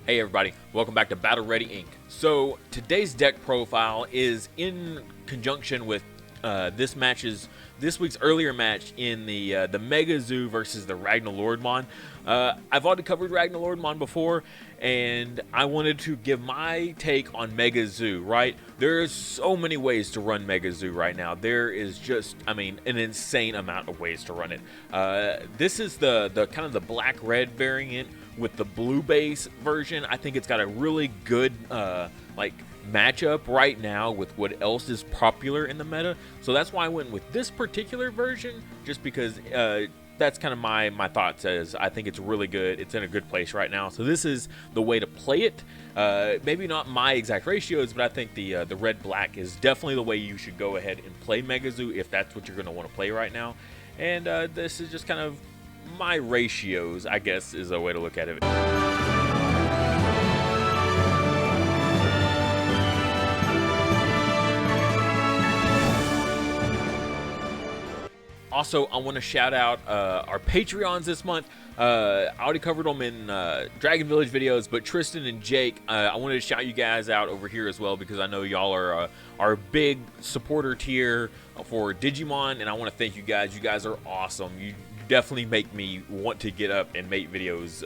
Hey everybody, welcome back to Battle Ready Inc. So today's deck profile is in conjunction with this week's earlier match in the Mega Zoo versus the Ragnalordmon. I've already covered Ragnalordmon before, and I wanted to give my take on Mega Zoo. Right, there's so many ways to run Mega Zoo right now. There is just, an insane amount of ways to run it. This is the kind of the black-red variant with the blue base version. I think it's got a really good matchup right now with what else is popular in the meta. So that's why I went with this particular version, just because that's kind of my thoughts. As I think it's really good. It's in a good place right now. So this is the way to play it. Maybe not my exact ratios, but I think the red-black is definitely the way you should go ahead and play Mega Zoo if that's what you're going to want to play right now. And this is just kind of my ratios, I guess, is a way to look at it. Also, I want to shout out our Patreons this month. I already covered them in Dragon Village videos, but Tristan and Jake, I wanted to shout you guys out over here as well, because I know y'all are our big supporter tier for Digimon, and I want to thank you guys. You guys are awesome. You definitely make me want to get up and make videos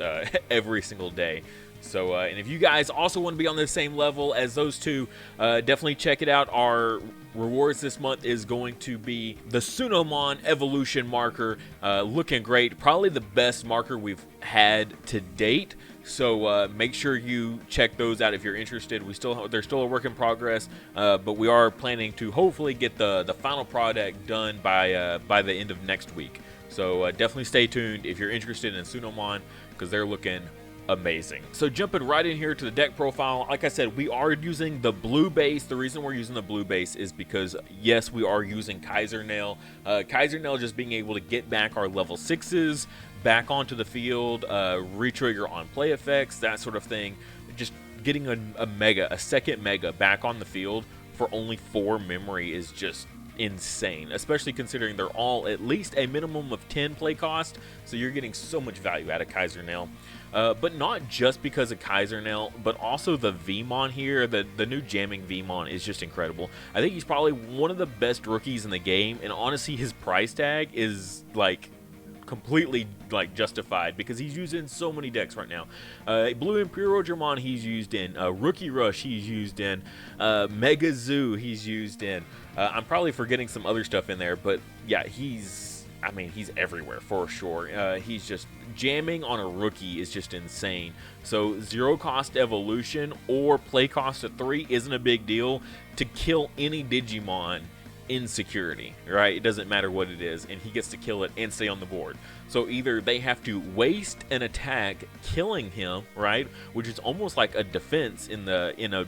every single day. So, and if you guys also want to be on the same level as those two, definitely check it out. Our rewards this month is going to be the Sunomon Evolution marker, looking great. Probably the best marker we've had to date. So make sure you check those out if you're interested. They're still a work in progress, but we are planning to hopefully get the final product done by the end of next week. So definitely stay tuned if you're interested in Sunomon, because they're looking amazing. So jumping right in here to the deck profile, like I said, we are using the blue base. The reason we're using the blue base is because, yes, we are using Kaiser Nail. Kaiser Nail just being able to get back our level 6s back onto the field, retrigger on play effects, that sort of thing. Just getting a second mega back on the field for only 4 memory is just insane, especially considering they're all at least a minimum of 10 play cost, so you're getting so much value out of Kaiser Nail. But not just because of Kaiser Nail, but also the Vmon here. The new jamming Vmon is just incredible. I think he's probably one of the best rookies in the game, and honestly his price tag is completely justified, because he's used in so many decks right now. Blue Imperial Dramon he's used in, Rookie Rush he's used in, Mega Zoo he's used in. I'm probably forgetting some other stuff in there, but yeah, he's everywhere for sure. He's just jamming on a rookie is just insane. So 0 cost evolution or play cost of 3 isn't a big deal to kill any Digimon in security, right? It doesn't matter what it is, and he gets to kill it and stay on the board. So either they have to waste an attack killing him, right, which is almost like a defense in a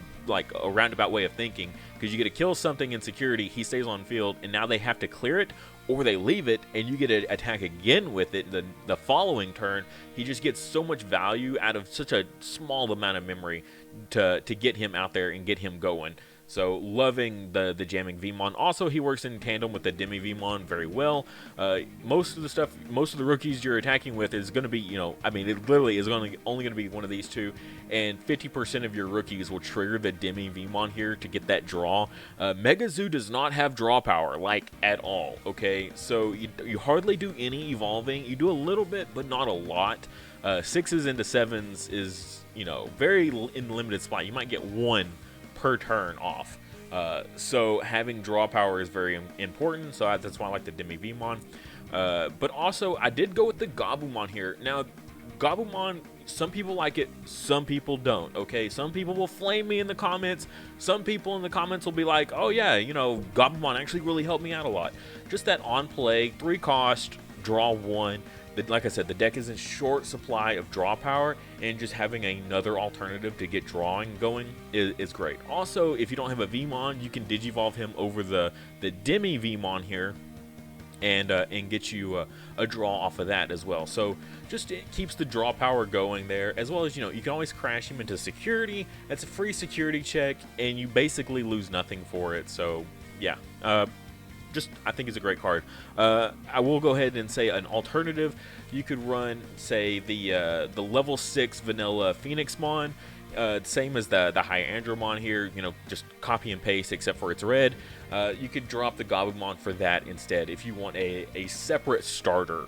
roundabout way of thinking, because you get to kill something in security, he stays on field, and now they have to clear it, or they leave it and you get to attack again with it the following turn. He just gets so much value out of such a small amount of memory to get him out there and get him going. So loving the jamming Vmon. Also, he works in tandem with the Demi Vmon very well. Most of the rookies you're attacking with is going to be, it literally is only going to be one of these two, and 50% of your rookies will trigger the Demi Vmon here to get that draw. Mega Zoo does not have draw power, at all, okay? So you hardly do any evolving. You do a little bit, but not a lot. 6s into 7s is, very in limited spot. You might get 1 per turn off. So having draw power is very important, so that's why I like the Demi Vmon. But also, I did go with the Gabumon here. Now, Gabumon, some people like it, some people don't, okay? Some people will flame me in the comments. Some people in the comments will be like, oh yeah, Gabumon actually really helped me out a lot. Just that on play, 3 cost, draw 1. Like I said, the deck is in short supply of draw power, and just having another alternative to get drawing going is great. Also, if you don't have a Vmon, you can Digivolve him over the Demi Vmon here, and get you a draw off of that as well. So just it keeps the draw power going there, as well as, you can always crash him into security. That's a free security check, and you basically lose nothing for it. So yeah, I think is a great card. I will go ahead and say an alternative. You could run, say, the level 6 vanilla Phoenixmon. Same as the High Andromon here, you know, just copy and paste except for it's red. You could drop the Goblimon for that instead if you want a separate starter.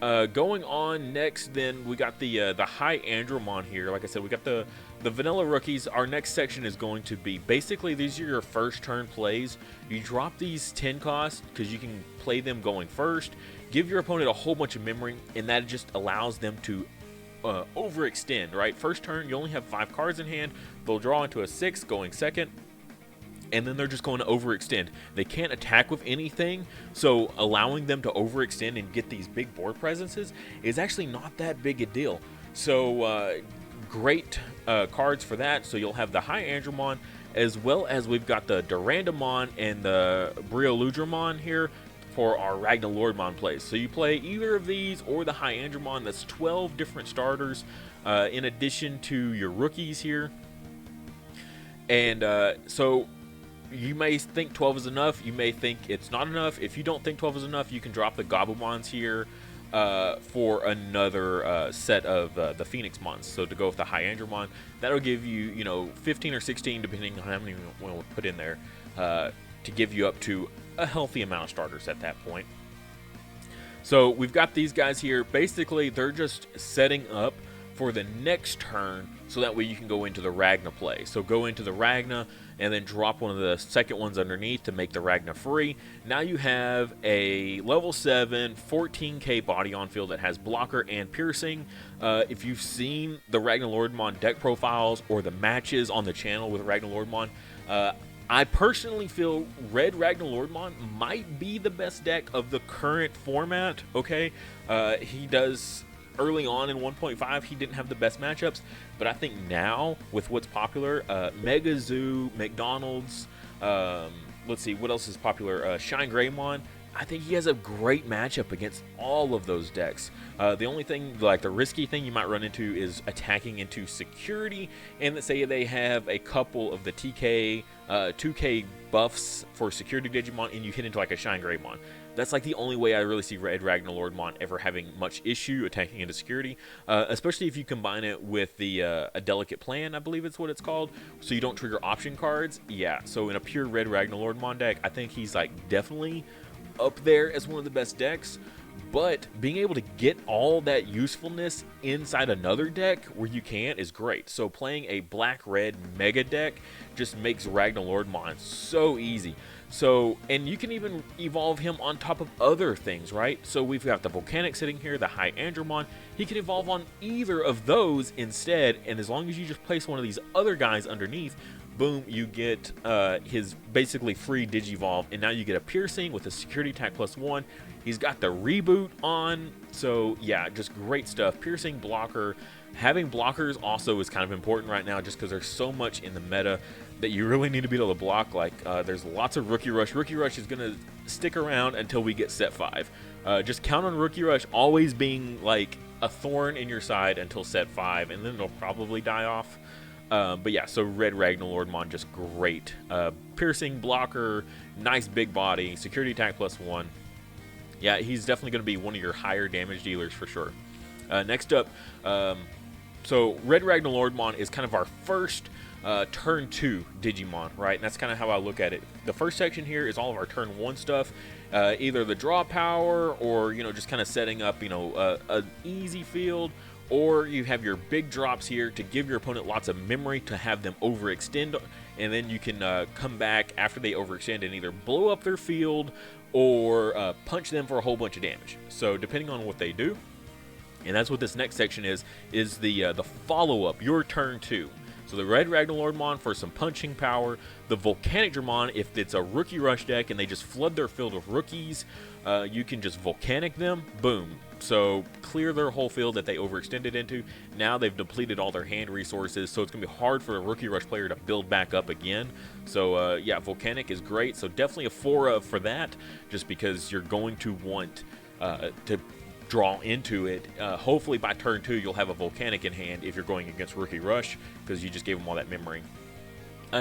Going on next, then we got the High Andromon here. Like I said, we got the vanilla rookies. Our next section is going to be basically these are your first turn plays. You drop these 10 costs because you can play them going first. Give your opponent a whole bunch of memory, and that just allows them to overextend, right? First turn, you only have 5 cards in hand. They'll draw into a 6 going second, and then they're just going to overextend. They can't attack with anything, so allowing them to overextend and get these big board presences is actually not that big a deal. So great cards for that. So you'll have the High Andromon, as well as we've got the Durandamon and the Brioludramon here for our Ragnalordmon plays. So you play either of these or the High Andromon. That's 12 different starters in addition to your rookies here. And so you may think 12 is enough. You may think it's not enough. If you don't think 12 is enough, you can drop the Goblimons here for another set of the Phoenixmons. So to go with the High Andromon, that'll give you, you know, 15 or 16, depending on how many you want to put in there, to give you up to a healthy amount of starters at that point. So we've got these guys here. Basically, they're just setting up for the next turn, so that way you can go into the Ragna play. So go into the Ragna and then drop one of the second ones underneath to make the Ragna free. Now you have a level 7 14k body on field that has blocker and piercing. If you've seen the Ragnalordmon deck profiles or the matches on the channel with Ragnalordmon, I personally feel Red Ragnalordmon might be the best deck of the current format, okay? He does, early on in 1.5, he didn't have the best matchups, but I think now, with what's popular, Mega Zoo, McDonald's, let's see, what else is popular? Shine Greymon. I think he has a great matchup against all of those decks. The only thing, like the risky thing you might run into is attacking into security, and let's say they have a couple of the TK, 2K buffs for security Digimon, and you hit into like a Shine Greymon. That's like the only way I really see Red Ragnalordmon ever having much issue attacking into security, especially if you combine it with the a Delicate Plan, I believe it's what it's called, so you don't trigger option cards. Yeah, so in a pure Red Ragnalordmon deck, I think he's like definitely up there as one of the best decks. But being able to get all that usefulness inside another deck where you can is great. So playing a black-red mega deck just makes Ragnalordmon so easy. So, and you can even evolve him on top of other things, right? So we've got the Volcanic sitting here, the High Andromon. He can evolve on either of those instead, and as long as you just place one of these other guys underneath, boom, you get his basically free Digivolve, and now you get a piercing with a security attack +1. He's got the reboot on, so yeah, just great stuff. Piercing, blocker. Having blockers also is kind of important right now just because there's so much in the meta that you really need to be able to block. Like, there's lots of Rookie Rush. Rookie Rush is going to stick around until we get set 5. Just count on Rookie Rush always being like a thorn in your side until set 5, and then it'll probably die off. But yeah, so Red Ragnalordmon, just great. Piercing, blocker, nice big body, security attack +1. Yeah, he's definitely going to be one of your higher damage dealers for sure. Next up, so Red Ragnalordmon is kind of our first turn 2 Digimon, right? And that's kind of how I look at it. The first section here is all of our turn 1 stuff, either the draw power or, you know, just kind of setting up, you know, an easy field, or you have your big drops here to give your opponent lots of memory to have them overextend, and then you can come back after they overextend and either blow up their field or punch them for a whole bunch of damage. So depending on what they do, and that's what this next section is the follow-up, your turn 2. So the Red Ragnalordmon for some punching power, the Volcanic Dramon, if it's a Rookie Rush deck and they just flood their field with rookies, you can just Volcanic them, boom. So clear their whole field that they overextended into. Now they've depleted all their hand resources, so it's going to be hard for a Rookie Rush player to build back up again. So yeah, Volcanic is great. So definitely a 4 for that, just because you're going to want to draw into it. Hopefully by turn 2 you'll have a Volcanic in hand if you're going against Rookie Rush, because you just gave them all that memory.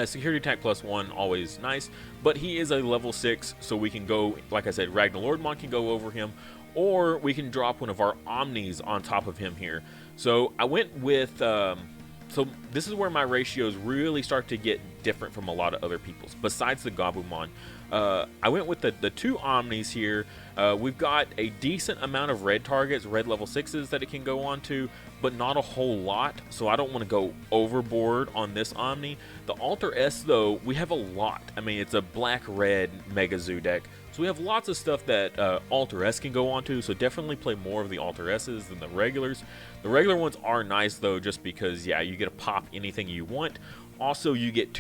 Security attack +1, always nice, but he is a level 6, so we can go, like I said, Ragnarlordmon can go over him, or we can drop one of our Omnis on top of him here. So I went with, so this is where my ratios really start to get different from a lot of other people's, besides the Gabumon. I went with the 2 Omnis here. We've got a decent amount of red targets, red level 6s that it can go on to, but not a whole lot, so I don't want to go overboard on this Omni. The Alter S, though, we have a lot. I mean, it's a black-red Mega Zoo deck, so we have lots of stuff that Alter S can go on to, so definitely play more of the Alter S's than the regulars. The regular ones are nice, though, just because, yeah, you get to pop anything you want. Also, you get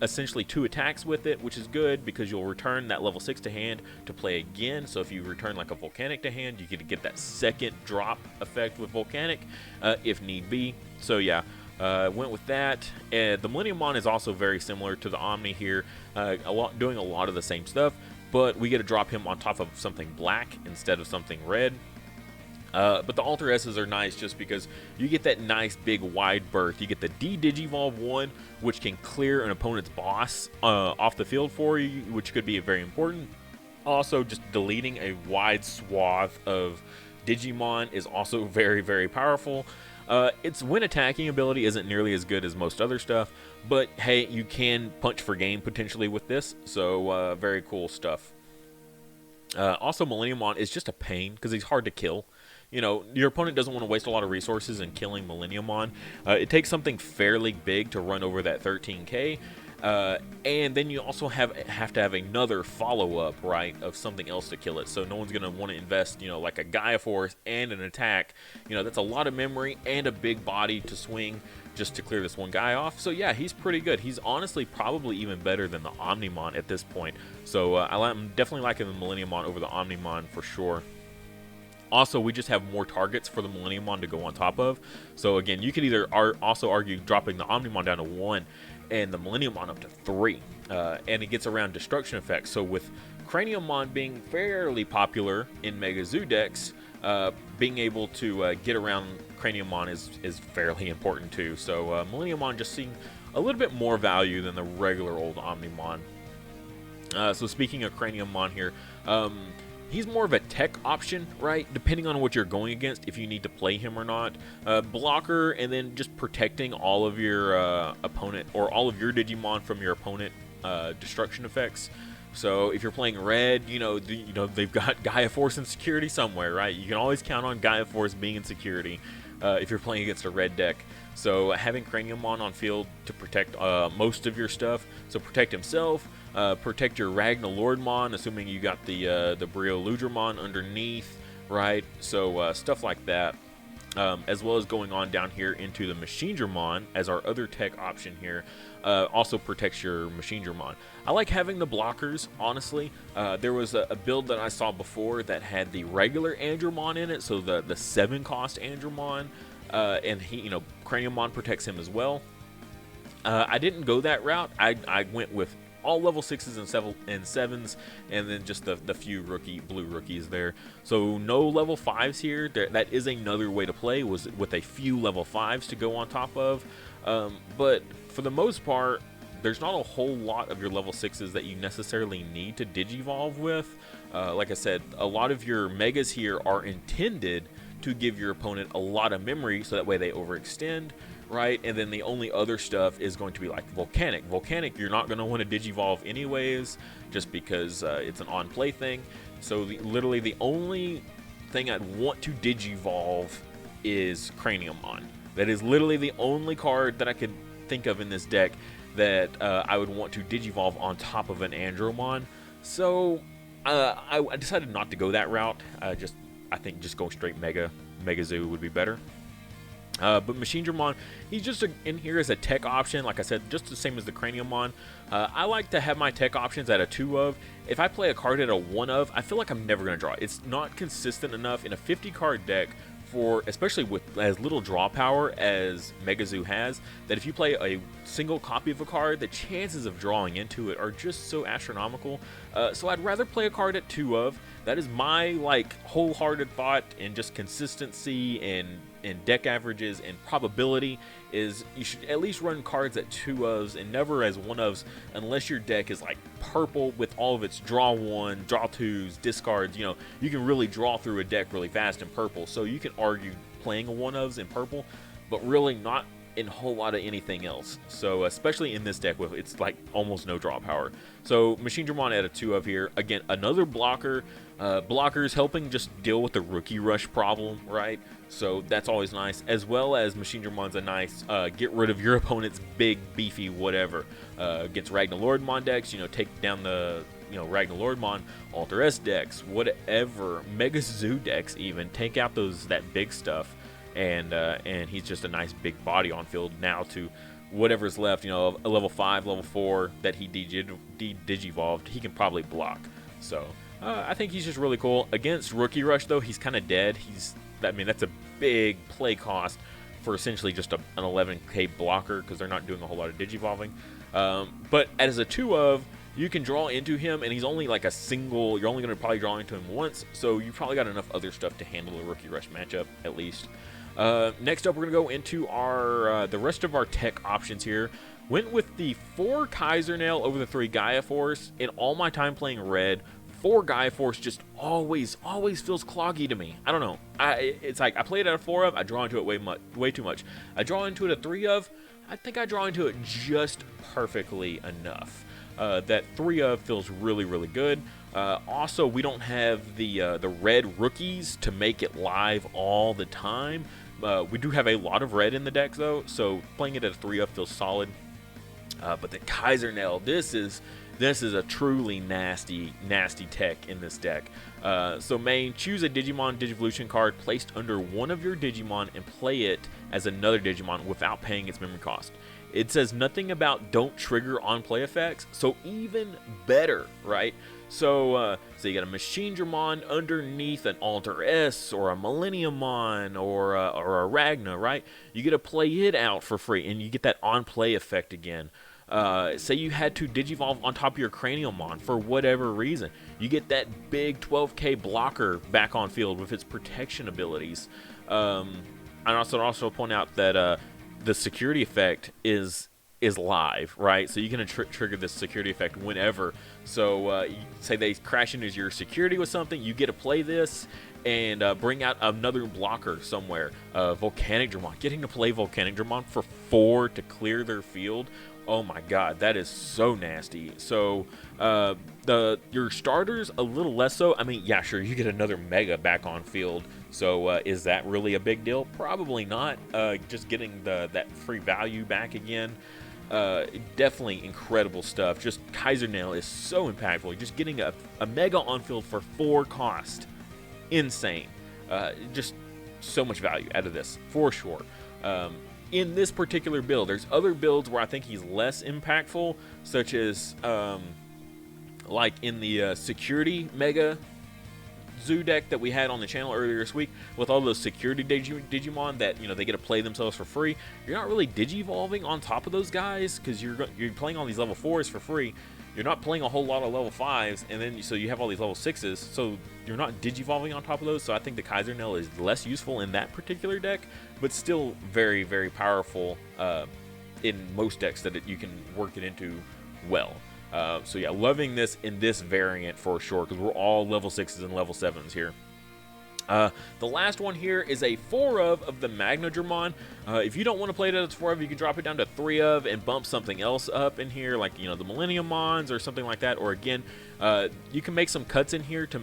essentially two attacks with it, which is good because you'll return that level 6 to hand to play again. So if you return like a Volcanic to hand, you get to get that second drop effect with Volcanic if need be. So yeah, went with that. The Millenniummon is also very similar to the Omni here, doing a lot of the same stuff, but we get to drop him on top of something black instead of something red. But the Alter S's are nice just because you get that nice big wide berth. You get the D-Digivolve 1, which can clear an opponent's boss off the field for you, which could be very important. Also, just deleting a wide swath of Digimon is also very, very powerful. Its when attacking ability isn't nearly as good as most other stuff, but hey, you can punch for game potentially with this, so very cool stuff. Also, Millenniummon is just a pain because he's hard to kill. You know, your opponent doesn't want to waste a lot of resources in killing Millenniummon. It takes something fairly big to run over that 13k, and then you also have to have another follow-up, right, of something else to kill it. So no one's going to want to invest, you know, like a Gaia Force and an attack. You know, that's a lot of memory and a big body to swing just to clear this one guy off. So yeah, he's pretty good. He's honestly probably even better than the Omnimon at this point. So I'm definitely liking the Millenniummon over the Omnimon for sure. Also, we just have more targets for the Millenniummon to go on top of. So again, you could either also argue dropping the Omnimon down to 1 and the Millenniummon up to 3. And it gets around destruction effects. So with Craniummon being fairly popular in Mega Zoo decks, being able to get around Craniummon is fairly important too. So Millenniummon just seeing a little bit more value than the regular old Omnimon. So speaking of Craniummon here, he's more of a tech option, right? Depending on what you're going against, if you need to play him or not. Blocker, and then just protecting all of your opponent, or all of your Digimon from your opponent destruction effects. So if you're playing red, you know they've got Gaia Force and security somewhere, right? You can always count on Gaia Force being in security if you're playing against a red deck. So having Craniummon on field to protect most of your stuff, so protect himself, protect your Ragnarlordmon, assuming you got the Brio-Ludramon underneath, right? So stuff like that, as well as going on down here into the Machinedramon as our other tech option here, also protects your Machinedramon. I like having the blockers, honestly. There was a build that I saw before that had the regular Andromon in it, so the 7-cost Andromon, and he, you know, Craniummon protects him as well. I didn't go that route. I went with all level 6s and 7s, and then just the few blue rookies there. So no level 5s here. That is another way to play, was with a few level 5s to go on top of. But for the most part, there's not a whole lot of your level 6s that you necessarily need to Digivolve with. Like I said, a lot of your Megas here are intended to give your opponent a lot of memory, so that way they overextend, right? And then the only other stuff is going to be like Volcanic. Volcanic, you're not going to want to Digivolve anyways, just because it's an on-play thing. So literally the only thing I'd want to Digivolve is Craniummon. That is literally the only card that I could think of in this deck that I would want to Digivolve on top of an Andromon. So I decided not to go that route. I think just going straight Mega Zoo would be better. But Machinedramon, he's just in here as a tech option. Like I said, just the same as the Craniummon. I like to have my tech options at a 2 of. If I play a card at a 1 of, I feel like I'm never going to draw it. It's not consistent enough in a 50-card deck, especially with as little draw power as Mega Zoo has, that if you play a single copy of a card, the chances of drawing into it are just so astronomical. So I'd rather play a card at 2 of. That is my wholehearted thought, and just consistency and in deck averages and probability is you should at least run cards at 2-ofs and never as 1-ofs unless your deck is like purple with all of its draw 1, draw 2s, discards. You know, you can really draw through a deck really fast in purple, so you can argue playing a 1-ofs in purple, but really not in a whole lot of anything else. So especially in this deck with it's like almost no draw power. So Machine Dramon at a 2-of here. Again, another blocker. Blockers helping just deal with the rookie rush problem, right? So that's always nice, as well as Machine Dramon's a nice get rid of your opponent's big beefy whatever. Against Ragnar Lordmon decks, you know, take down the Ragnar Lordmon, Alter S decks, whatever, Mega Zoo decks even, take out that big stuff. And he's just a nice big body on field now to whatever's left, you know, a level 5, level 4 that he digivolved, he can probably block. So I think he's just really cool. Against Rookie Rush, though, he's kind of dead. I mean, that's a big play cost for essentially just an 11k blocker because they're not doing a whole lot of digivolving. But as a 2-of, you can draw into him, and he's only like a single. You're only going to probably draw into him once, so you probably got enough other stuff to handle a Rookie Rush matchup at least. Next up, we're going to go into our the rest of our tech options here. Went with the 4 Kaiser Nail over the 3 Gaia Force. In all my time playing red, 4 Gaia Force just always feels cloggy to me. I don't know. It's like I play it at a 4-of, I draw into it way too much. I draw into it a 3-of, I think I draw into it just perfectly enough. That 3-of feels really good. Also, we don't have the red rookies to make it live all the time. We do have a lot of red in the deck though, so playing it at a 3-of feels solid. But the Kaiser Nail, this is a truly nasty tech in this deck. So main, choose a Digimon Digivolution card placed under one of your Digimon and play it as another Digimon without paying its memory cost. It says nothing about don't trigger on play effects, so even better, right? So you got a Machine Dramon underneath an Alter S or a Millenniumon or a Ragna, right? You get to play it out for free, and you get that on play effect again. Say you had to Digivolve on top of your Cranialmon for whatever reason. You get that big 12k blocker back on field with its protection abilities. And also point out that the security effect is live, right? So you can trigger this security effect whenever. So say they crash into your security with something, you get to play this and bring out another blocker somewhere. Volcanic Dramon, getting to play Volcanic Dramon for 4 to clear their field. Oh my god, that is so nasty. So your starters a little less so. I mean, yeah, sure, you get another Mega back on field. So is that really a big deal? Probably not. Just getting that free value back again. Definitely incredible stuff. Just Kaiser Nail is so impactful. Just getting a Mega on field for 4 cost. Insane. Just so much value out of this, for sure. In this particular build, there's other builds where I think he's less impactful, such as like in the security Mega Zoo deck that we had on the channel earlier this week, with all those security Digimon that, you know, they get to play themselves for free. You're not really Digivolving on top of those guys because you're playing all these level 4s for free. You're not playing a whole lot of level 5s, and then so you have all these level 6s, so you're not Digivolving on top of those. So I think the Kaiser Nail is less useful in that particular deck, but still very powerful in most decks that you can work it into well. So yeah, loving this in this variant for sure, because we're all level 6s and level 7s here. The last one here is a 4-of the Magna Dramon. If you don't want to play it as 4-of, you can drop it down to 3-of and bump something else up in here, like, you know, the Millennium Mons or something like that. Or again, you can make some cuts in here to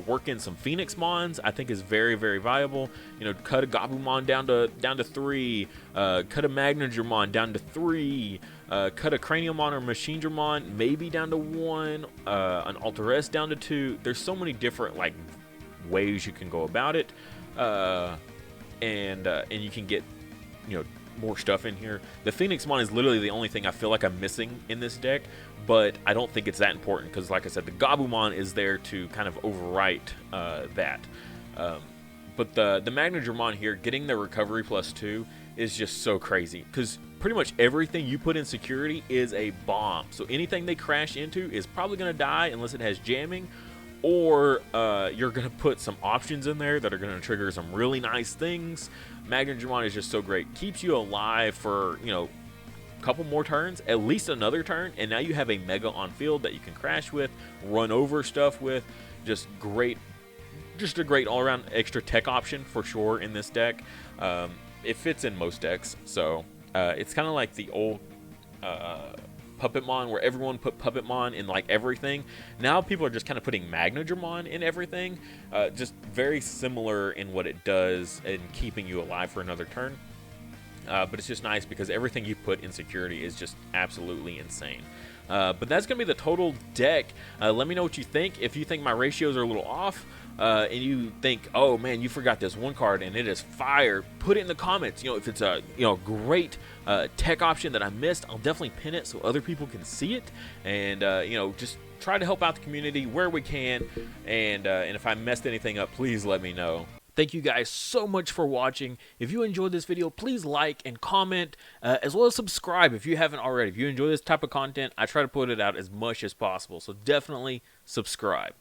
work in some Phoenix Mons. I think is very viable. You know, cut a Gabumon down to 3, cut a Magna Dramon down to 3, cut a Cranialmon or Machine Dramon maybe down to 1, an Alter S down to 2. There's so many different like ways you can go about it, and you can get, you know, more stuff in here. The Phoenix Mon is literally the only thing I feel like I'm missing in this deck, but I don't think it's that important because, like I said, the Gabumon is there to kind of overwrite that. But the Magna Dramon here, getting the recovery +2 is just so crazy because pretty much everything you put in security is a bomb. So anything they crash into is probably going to die unless it has jamming, or you're going to put some options in there that are going to trigger some really nice things. Magnadramon is just so great. Keeps you alive for, you know, a couple more turns, at least another turn, and now you have a Mega on field that you can crash with, run over stuff with. Just great, just a great all-around extra tech option for sure in this deck. It fits in most decks, so it's kind of like the old Puppetmon, where everyone put Puppetmon in like everything. Now people are just kind of putting Magnadramon in everything. Just very similar in what it does in keeping you alive for another turn. But it's just nice because everything you put in security is just absolutely insane. But that's going to be the total deck. Let me know what you think. If you think my ratios are a little off, and you think, oh man, you forgot this one card and it is fire, put it in the comments. You know, if it's a great tech option that I missed, I'll definitely pin it so other people can see it. And just try to help out the community where we can. And if I messed anything up, please let me know. Thank you guys so much for watching. If you enjoyed this video, please like and comment, as well as subscribe if you haven't already. If you enjoy this type of content, I try to put it out as much as possible, so definitely subscribe.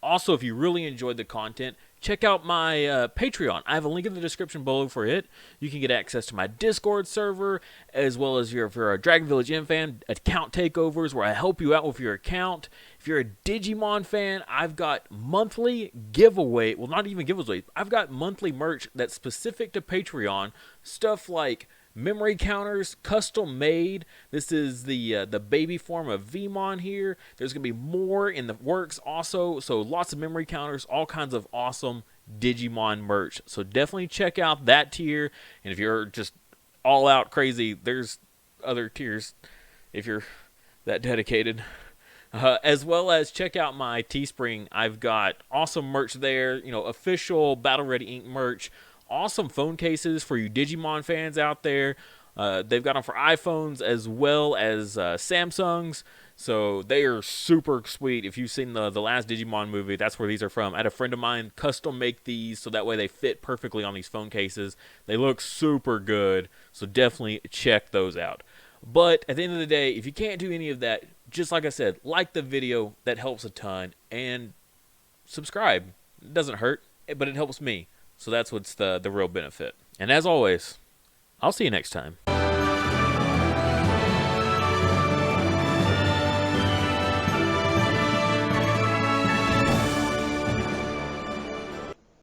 Also, if you really enjoyed the content, check out my Patreon. I have a link in the description below for it. You can get access to my Discord server, as well as if you're a Dragon Village M fan, account takeovers where I help you out with your account. If you're a Digimon fan, I've got monthly giveaway, well, not even giveaways, I've got monthly merch that's specific to Patreon, stuff like memory counters, custom made. This is the baby form of Vmon here. There's going to be more in the works also, so lots of memory counters, all kinds of awesome Digimon merch. So definitely check out that tier, and if you're just all out crazy, there's other tiers if you're that dedicated. As well as check out my Teespring. I've got awesome merch there, official Battle Ready Ink merch. Awesome phone cases for you Digimon fans out there. They've got them for iPhones as well as Samsungs. So they are super sweet. If you've seen the last Digimon movie, that's where these are from. I had a friend of mine custom make these so that way they fit perfectly on these phone cases. They look super good. So definitely check those out. But at the end of the day, if you can't do any of that, just like I said, like the video. That helps a ton. And subscribe. It doesn't hurt, but it helps me. So that's what's the real benefit. And as always, I'll see you next time.